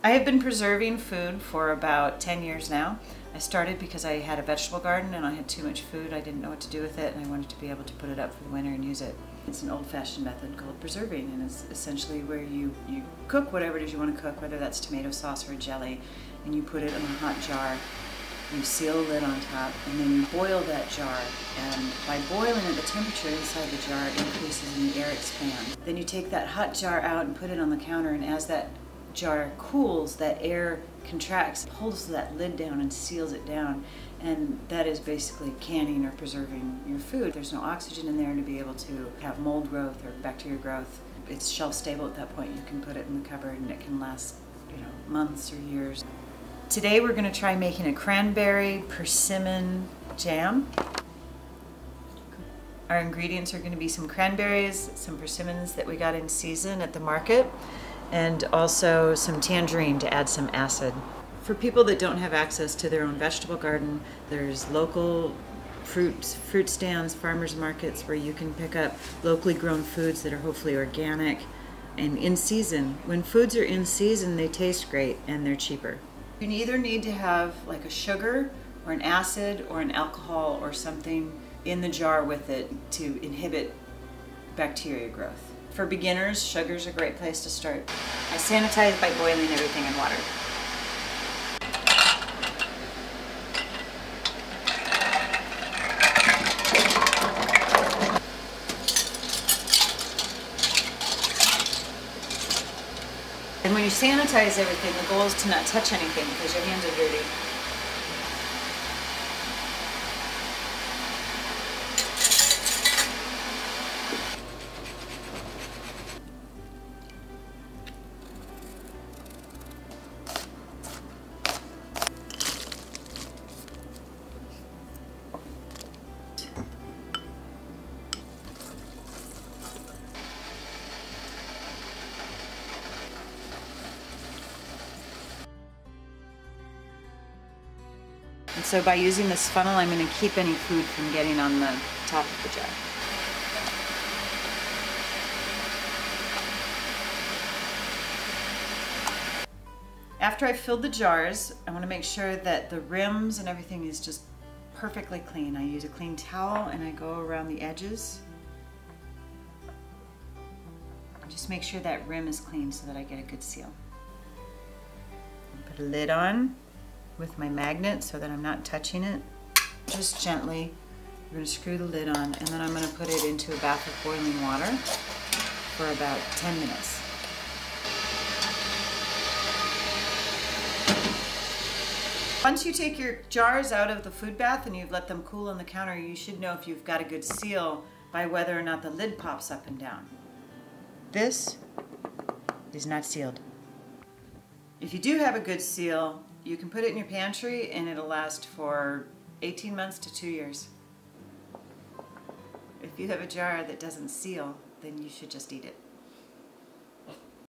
I have been preserving food for about 10 years now. I started because I had a vegetable garden and I had too much food. I didn't know what to do with it and I wanted to be able to put it up for the winter and use it. It's an old-fashioned method called preserving, and it's essentially where you cook whatever it is you want to cook, whether that's tomato sauce or a jelly, and you put it in a hot jar. You seal a lid on top and then you boil that jar, and by boiling it, the temperature inside the jar increases and the air expands. Then you take that hot jar out and put it on the counter, and as that jar cools, that air contracts, holds that lid down and seals it down, and that is basically canning or preserving your food. There's no oxygen in there to be able to have mold growth or bacteria growth. It's shelf stable at that point. You can put it in the cupboard and it can last, months or years. Today we're going to try making a cranberry persimmon jam. Our ingredients are going to be some cranberries, some persimmons that we got in season at the market, and also some tangerine to add some acid. For people that don't have access to their own vegetable garden, there's local fruit stands, farmers markets where you can pick up locally grown foods that are hopefully organic and in season. When foods are in season, they taste great and they're cheaper. You either need to have like a sugar or an acid or an alcohol or something in the jar with it to inhibit bacteria growth. For beginners, sugar's a great place to start. I sanitize by boiling everything in water. And when you sanitize everything, the goal is to not touch anything because your hands are dirty. And so by using this funnel, I'm going to keep any food from getting on the top of the jar. After I've filled the jars, I want to make sure that the rims and everything is just perfectly clean. I use a clean towel and I go around the edges. Just make sure that rim is clean so that I get a good seal. Put a lid on with my magnet so that I'm not touching it. Just gently, we're going to screw the lid on, and then I'm going to put it into a bath of boiling water for about 10 minutes. Once you take your jars out of the food bath and you've let them cool on the counter, you should know if you've got a good seal by whether or not the lid pops up and down. This is not sealed. If you do have a good seal, you can put it in your pantry and it'll last for 18 months to 2 years. If you have a jar that doesn't seal, then you should just eat it.